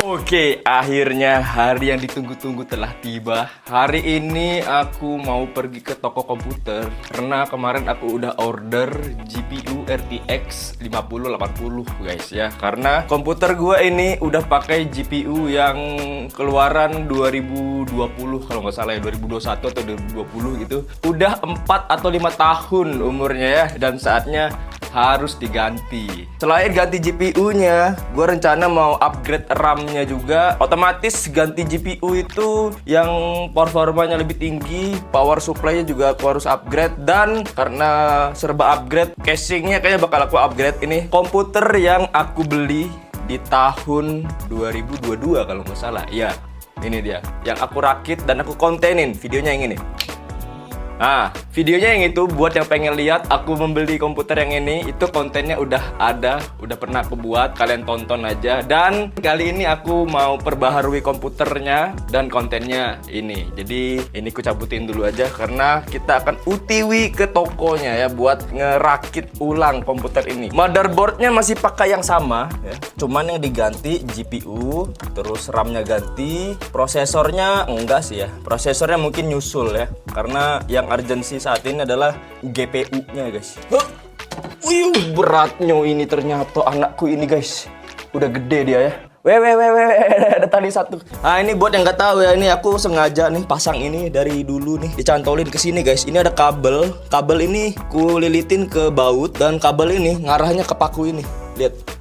Oke, akhirnya hari yang ditunggu-tunggu telah tiba. Hari ini aku mau pergi ke toko komputer karena kemarin aku udah order GPU RTX 5080 guys ya. Karena komputer gua ini udah pakai GPU yang keluaran 2020 kalau nggak salah ya, 2021 atau 2020 gitu. Udah 4 atau 5 tahun umurnya ya, dan saatnya harus diganti. Selain ganti GPU-nya, gue rencana mau upgrade RAM-nya juga. Otomatis ganti GPU itu yang performanya lebih tinggi, power supply-nya juga aku harus upgrade. Dan karena serba upgrade, casing-nya kayaknya bakal aku upgrade. Ini komputer yang aku beli di tahun 2022 kalau nggak salah. Iya, ini dia. Yang aku rakit dan aku kontenin. Videonya yang ini. Nah, videonya yang itu buat yang pengen lihat aku membeli komputer yang ini, itu kontennya udah ada, udah pernah aku buat, kalian tonton aja. Dan kali ini aku mau perbaharui komputernya dan kontennya ini. Jadi ini ku cabutin dulu aja karena kita akan UTW ke tokonya ya buat ngerakit ulang komputer ini. Motherboardnya masih pakai yang sama ya, cuman yang diganti GPU, terus RAM-nya ganti, prosesornya enggak sih ya. Prosesornya mungkin nyusul ya, karena yang urgensi saat ini adalah GPU-nya guys. Wih, beratnya ini ternyata anakku ini guys. Udah gede dia ya. Ada tali satu. Nah ini buat yang nggak tahu ya, ini aku sengaja nih pasang ini dari dulu nih, dicantolin ke sini guys. Ini ada kabel. Kabel ini ku lilitin ke baut dan kabel ini ngarahnya ke paku ini. Lihat.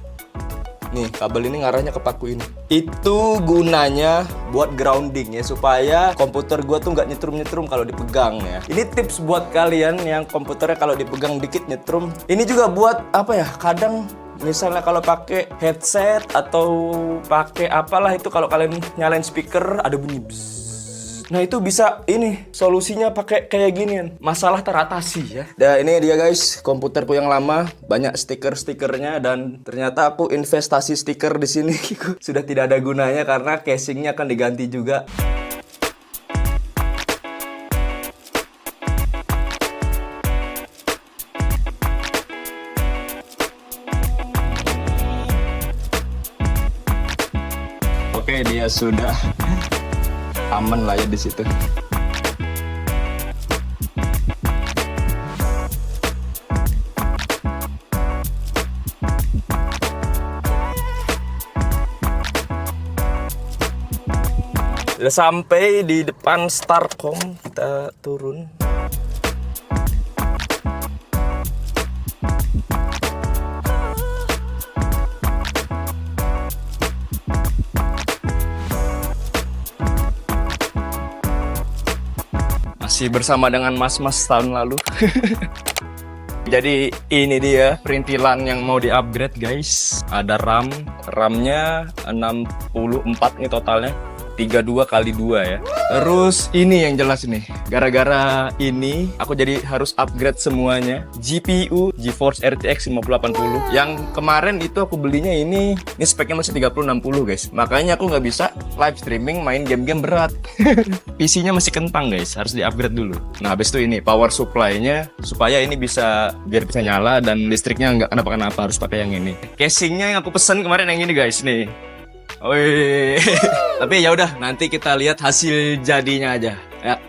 Nih, kabel ini ngarahnya ke paku ini. Itu gunanya buat grounding ya, supaya komputer gua tuh nggak nyetrum-nyetrum kalau dipegang ya. Ini tips buat kalian yang komputernya kalau dipegang dikit nyetrum. Ini juga buat apa ya? Kadang misalnya kalau pakai headset atau pakai apalah itu, kalau kalian nyalain speaker ada bunyi bzzz. Nah itu bisa ini solusinya pakai kayak ginian, masalah teratasi ya. Dan ini dia guys, komputerku yang lama, banyak stiker-stikernya dan ternyata aku investasi stiker di sini sudah tidak ada gunanya karena casingnya akan diganti juga. Oke, dia sudah aman lah ya di situ. Udah sampai di depan Starcom, kita turun. Masih bersama dengan mas-mas tahun lalu. Jadi ini dia perintilan yang mau di-upgrade guys. Ada RAM-nya 64 nih totalnya. 32x2 ya. Terus ini yang jelas nih, gara-gara ini aku jadi harus upgrade semuanya. GPU GeForce RTX 5080. Yang kemarin itu aku belinya ini speknya masih 3060 guys. Makanya aku nggak bisa live streaming main game-game berat. PC-nya masih kentang guys, harus di-upgrade dulu. Nah habis itu ini power supply-nya, supaya ini biar bisa nyala dan listriknya nggak kenapa-kenapa, harus pakai yang ini. Casingnya yang aku pesan kemarin yang ini guys nih. Wih. Tapi ya udah, nanti kita lihat hasil jadinya aja ya.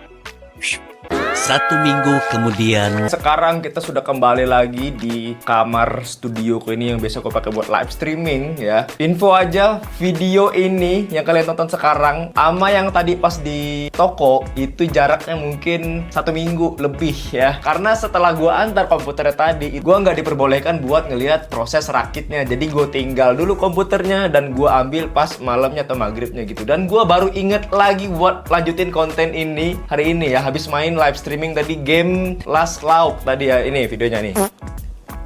1 minggu kemudian. Sekarang kita sudah kembali lagi di kamar studioku ini yang biasa aku pakai buat live streaming ya. Info aja, video ini yang kalian tonton sekarang sama yang tadi pas di toko itu jaraknya mungkin 1 minggu lebih ya. Karena setelah gua antar komputernya tadi, gua nggak diperbolehkan buat ngelihat proses rakitnya. Jadi gua tinggal dulu komputernya dan gua ambil pas malamnya atau maghribnya gitu. Dan gua baru inget lagi buat lanjutin konten ini hari ini ya, habis main live streaming tadi game Last Lauk tadi ya, ini videonya nih.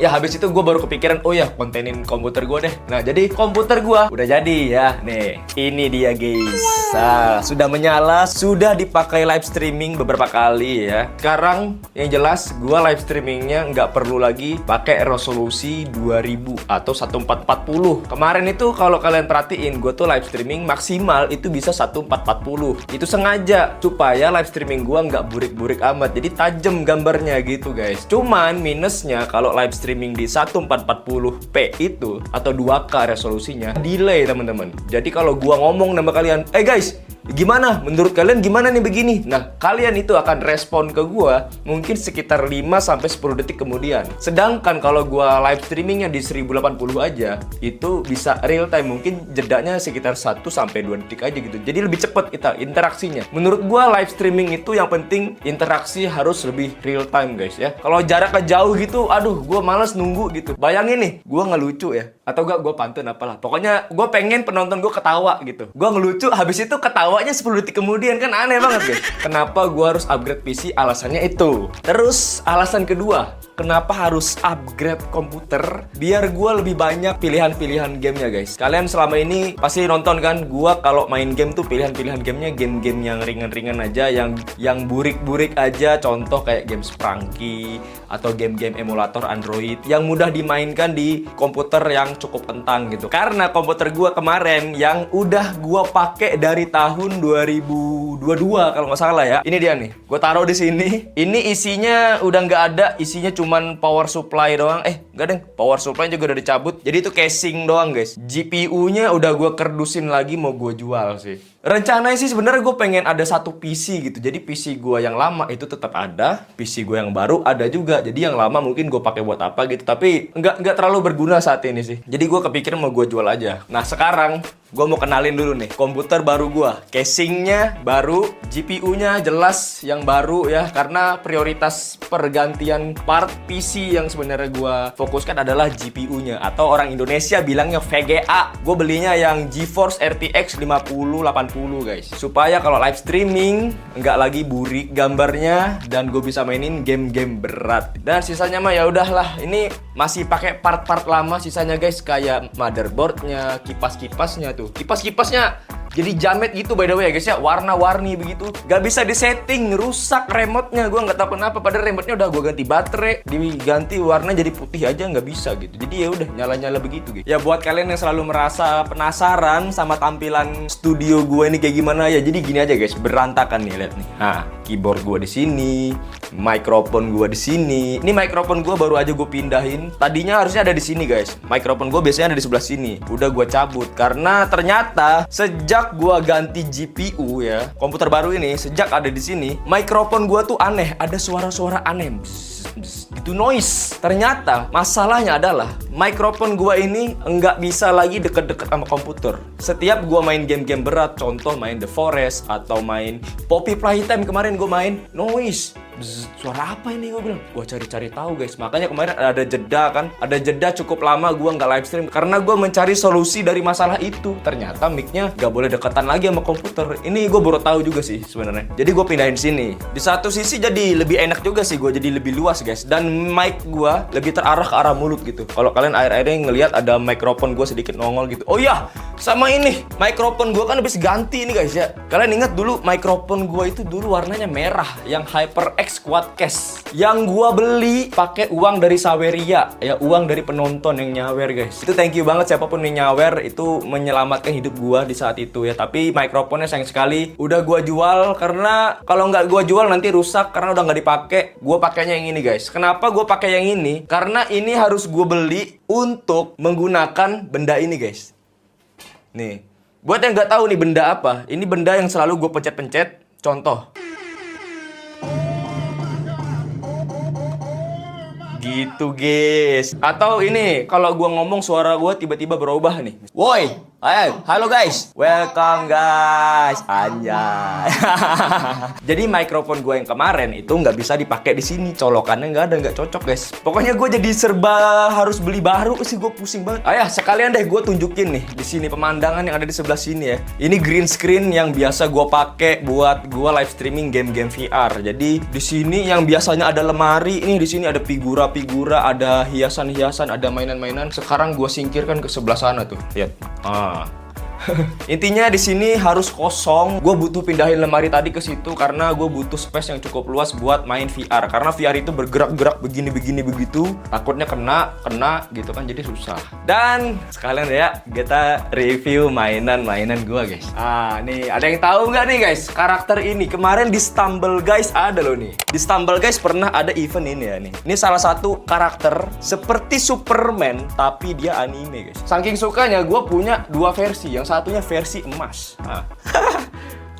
Ya habis itu gue baru kepikiran, oh ya kontenin komputer gue deh. Nah jadi komputer gue udah jadi ya. Nih ini dia guys. Nah, sudah menyala, sudah dipakai live streaming beberapa kali ya. Sekarang yang jelas gue live streamingnya nggak perlu lagi pakai resolusi 2000 atau 1440. Kemarin itu kalau kalian perhatiin, gue tuh live streaming maksimal itu bisa 1440. Itu sengaja supaya live streaming gue nggak burik-burik amat. Jadi tajam gambarnya gitu guys. Cuman minusnya kalau live streaming streaming di 1440p itu atau 2K resolusinya delay teman-teman. Jadi kalau gua ngomong sama kalian, guys, gimana? Menurut kalian gimana nih begini? Nah, kalian itu akan respon ke gua mungkin sekitar 5-10 detik kemudian. Sedangkan kalau gua live streamingnya di 1080 aja, itu bisa real time, mungkin jedanya sekitar 1-2 detik aja gitu. Jadi lebih cepat kita interaksinya. Menurut gua live streaming itu yang penting interaksi harus lebih real time guys ya. Kalau jaraknya jauh gitu, aduh gua males nunggu gitu. Bayangin nih, gua ngelucu ya. Atau gua pantun apalah. Pokoknya gua pengen penonton gua ketawa gitu. Gua ngelucu, habis itu ketawanya 10 detik kemudian, kan aneh banget guys. Kenapa gua harus upgrade PC? Alasannya itu. Terus alasan kedua, kenapa harus upgrade komputer? Biar gua lebih banyak pilihan-pilihan gamenya guys. Kalian selama ini pasti nonton kan, gua kalau main game tuh pilihan-pilihan gamenya game-game yang ringan-ringan aja, yang burik-burik aja. Contoh kayak game Sprunky atau game-game emulator Android yang mudah dimainkan di komputer yang cukup kentang gitu. Karena komputer gua kemarin yang udah gua pakai dari tahun 2022 kalau nggak salah ya. Ini dia nih. Gua taruh di sini. Ini isinya udah nggak ada, isinya cuman power supply doang. Nggak deh, power supply juga udah dicabut. Jadi itu casing doang guys. GPU-nya udah gua kerdusin lagi, mau gua jual sih. Rencananya sih sebenarnya gue pengen ada satu PC gitu. Jadi PC gue yang lama itu tetap ada, PC gue yang baru ada juga. Jadi yang lama mungkin gue pakai buat apa gitu. Tapi nggak terlalu berguna saat ini sih. Jadi gue kepikiran mau gue jual aja. Nah sekarang gue mau kenalin dulu nih komputer baru gue. Casingnya baru, GPU-nya jelas yang baru ya. Karena prioritas pergantian part PC yang sebenarnya gue fokuskan adalah GPU-nya. Atau orang Indonesia bilangnya VGA. Gue belinya yang GeForce RTX 5080 guys, supaya kalau live streaming nggak lagi burik gambarnya dan gue bisa mainin game-game berat. Dan sisanya mah ya udahlah, ini masih pakai part-part lama sisanya guys, kayak motherboardnya, kipas-kipasnya tuh, kipas-kipasnya jadi jamet gitu by the way ya guys ya, warna-warni begitu, gak bisa disetting, rusak remote-nya. Gue nggak tahu kenapa, padahal remote-nya udah gue ganti baterai, diganti warna jadi putih aja nggak bisa gitu. Jadi ya udah nyala-nyala begitu gitu. Ya buat kalian yang selalu merasa penasaran sama tampilan studio gue ini kayak gimana ya, jadi gini aja guys, berantakan nih, lihat nih. Nah, keyboard gue di sini, mikrofon gue di sini. Ini mikrofon gue baru aja gue pindahin. Tadinya harusnya ada di sini guys. Mikrofon gue biasanya ada di sebelah sini. Udah gue cabut karena ternyata sejak gua ganti GPU ya, komputer baru ini, sejak ada di sini, mikrofon gua tuh aneh, ada suara-suara aneh, itu noise. Ternyata masalahnya adalah mikrofon gua ini nggak bisa lagi deket-deket sama komputer. Setiap gua main game-game berat, contoh main The Forest atau main Poppy Playtime kemarin gua main, noise. Suara apa ini gue bilang? Gue cari-cari tahu guys. Makanya kemarin ada jeda kan, ada jeda cukup lama gue nggak live stream karena gue mencari solusi dari masalah itu. Ternyata mic-nya nggak boleh deketan lagi sama komputer. Ini gue baru tahu juga sih sebenarnya. Jadi gue pindahin sini. Di satu sisi jadi lebih enak juga sih, gue jadi lebih luas guys. Dan mic gue lebih terarah ke arah mulut gitu. Kalau kalian akhir-akhirnya ngelihat ada mikrofon gue sedikit nongol gitu. Oh iya, sama ini mikrofon gue kan habis ganti ini guys ya. Kalian ingat dulu mikrofon gue itu dulu warnanya merah, yang HyperX Quadcast yang gua beli pakai uang dari Saweria ya, uang dari penonton yang nyawer guys. Itu thank you banget siapapun yang nyawer, itu menyelamatkan hidup gua di saat itu ya. Tapi mikrofonnya sayang sekali udah gua jual, karena kalau nggak gua jual nanti rusak karena udah nggak dipakai. Gua pakainya yang ini guys. Kenapa gua pakai yang ini? Karena ini harus gua beli untuk menggunakan benda ini guys. Nih, buat yang nggak tahu nih benda apa, ini benda yang selalu gua pencet-pencet. Contoh gitu guys. Atau ini kalau gua ngomong suara gua tiba-tiba berubah nih. Woi, halo guys, welcome guys, anjay. Jadi mikrofon gua yang kemarin itu nggak bisa dipakai di sini, colokannya nggak ada, nggak cocok guys. Pokoknya gua jadi serba harus beli baru sih, gua pusing banget. Sekalian deh gua tunjukin nih di sini pemandangan yang ada di sebelah sini ya. Ini green screen yang biasa gua pakai buat gua live streaming game-game VR. Jadi di sini yang biasanya ada lemari, ini di sini ada figura, ada hiasan-hiasan, ada mainan-mainan. Sekarang gua singkirkan ke sebelah sana tuh. Lihat. Intinya di sini harus kosong. Gue butuh pindahin lemari tadi ke situ karena gue butuh space yang cukup luas buat main VR. Karena VR itu bergerak-gerak begini begitu. Takutnya kena gitu kan, jadi susah. Dan sekalian ya kita review mainan gue guys. Nih ada yang tahu nggak nih guys karakter ini? Kemarin di Stumble Guys ada loh nih. Di Stumble Guys pernah ada event ini ya nih. Ini salah satu karakter seperti Superman tapi dia anime guys. Saking sukanya gue punya dua versi. Yang satunya versi emas.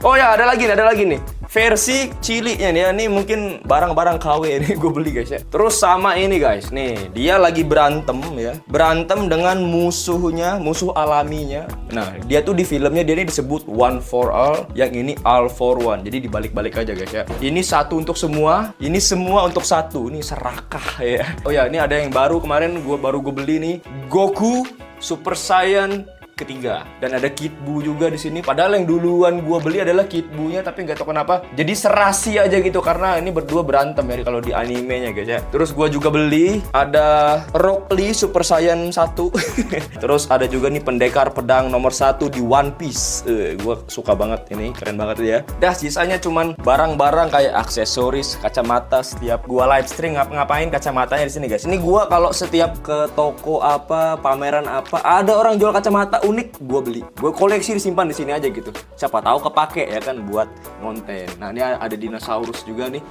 Oh ya, ada lagi nih. Versi ciliknya nih, ini mungkin barang-barang KW ini gue beli guys ya. Terus sama ini guys, nih dia lagi berantem ya. Berantem dengan musuhnya, musuh alaminya. Nah, dia tuh di filmnya dia ini disebut One for All, yang ini All for One. Jadi dibalik-balik aja guys ya. Ini satu untuk semua, ini semua untuk satu. Ini serakah ya. Oh ya, ini ada yang baru kemarin gue beli nih. Goku Super Saiyan ketiga, dan ada Kid Buu juga di sini. Padahal yang duluan gua beli adalah Kid Buu-nya, tapi nggak tahu kenapa jadi serasi aja gitu karena ini berdua berantem ya kalau di animenya guys ya. Terus gua juga beli ada Rock Lee Super Saiyan 1. Terus ada juga nih pendekar pedang nomor 1 di One Piece. Gua suka banget ini, keren banget ya. Dah sisanya cuman barang-barang kayak aksesoris, kacamata. Setiap gua live stream ngapain kacamatanya di sini guys. Ini gua kalau setiap ke toko apa, pameran apa, ada orang jual kacamata unik, gue beli, gue koleksi, disimpan di sini aja gitu. Siapa tahu kepake ya kan buat konten. Nah ini ada dinosaurus juga nih,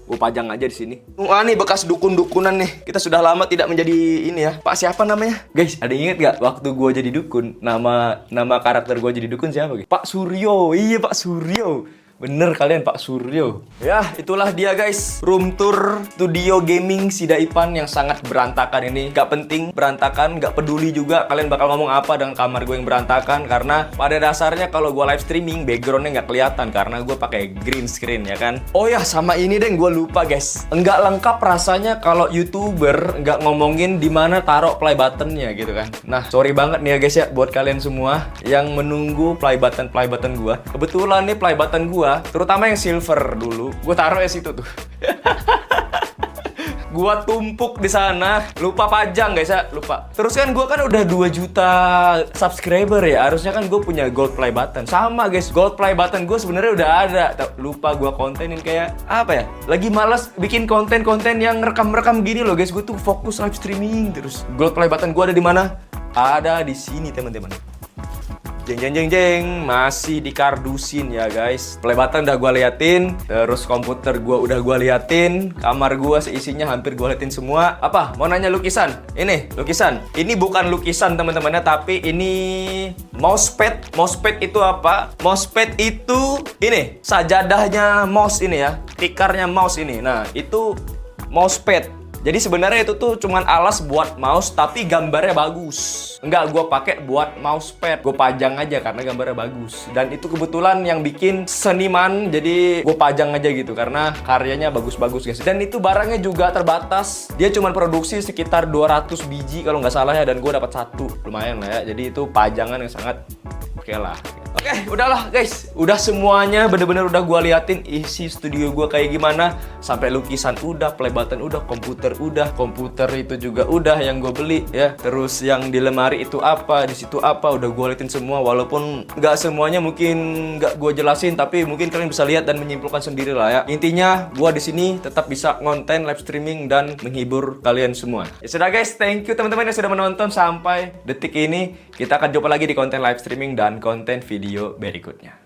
gue pajang aja di sini. Nih bekas dukun-dukunan nih. Kita sudah lama tidak menjadi ini ya. Pak siapa namanya? Guys, ada yang inget gak waktu gue jadi dukun? Nama karakter gue jadi dukun siapa guys? Pak Suryo. Iya Pak Suryo. Bener kalian Pak Suryo. Ya itulah dia guys, room tour studio gaming Sidaipan yang sangat berantakan ini. Gak penting berantakan, gak peduli juga kalian bakal ngomong apa dengan kamar gue yang berantakan. Karena pada dasarnya kalau gue live streaming backgroundnya gak kelihatan karena gue pakai green screen ya kan. Oh ya sama ini deh gue lupa guys. Enggak lengkap rasanya kalau YouTuber nggak ngomongin di mana taruh play buttonnya gitu kan. Nah sorry banget nih ya guys ya buat kalian semua yang menunggu play button gue. Kebetulan nih play button gue, terutama yang silver dulu, gue taruh ya situ tuh. Gua tumpuk di sana, lupa pajang guys ya, lupa. Terus kan gua kan udah 2 juta subscriber ya, harusnya kan gue punya gold play button. Sama guys, gold play button gue sebenarnya udah ada, lupa gua kontenin kayak apa ya? Lagi malas bikin konten-konten yang rekam-rekam gini loh guys. Gue tuh fokus live streaming terus. Gold play button gue ada di mana? Ada di sini teman-teman. Jeng, masih dikardusin ya guys. Play button udah gue liatin, terus komputer gue udah gue liatin, kamar gue seisinya hampir gue liatin semua. Apa? Mau nanya lukisan? Ini lukisan. Ini bukan lukisan teman-temannya, tapi ini mousepad. Mousepad itu apa? Mousepad itu ini sajadahnya mouse ini ya, tikarnya mouse ini. Nah itu mousepad. Jadi sebenarnya itu tuh cuman alas buat mouse tapi gambarnya bagus. Enggak, gue pakai buat mousepad. Gue pajang aja karena gambarnya bagus. Dan itu kebetulan yang bikin seniman, jadi gue pajang aja gitu karena karyanya bagus-bagus guys. Dan itu barangnya juga terbatas. Dia cuman produksi sekitar 200 biji kalau nggak salah ya, dan gue dapat 1. Lumayan lah ya. Jadi itu pajangan yang sangat oke lah. Oke, udahlah guys. Udah semuanya bener-bener udah gue liatin isi studio gue kayak gimana. Sampai lukisan udah, play button udah, komputer udah. Komputer itu juga udah yang gue beli ya. Terus yang di lemari itu apa, di situ apa, udah gue liatin semua. Walaupun nggak semuanya mungkin nggak gue jelasin, tapi mungkin kalian bisa lihat dan menyimpulkan sendiri lah ya. Intinya gue di sini tetap bisa ngonten live streaming dan menghibur kalian semua. Ya sudah guys, thank you teman-teman yang sudah menonton sampai detik ini. Kita akan jumpa lagi di konten live streaming dan konten video berikutnya.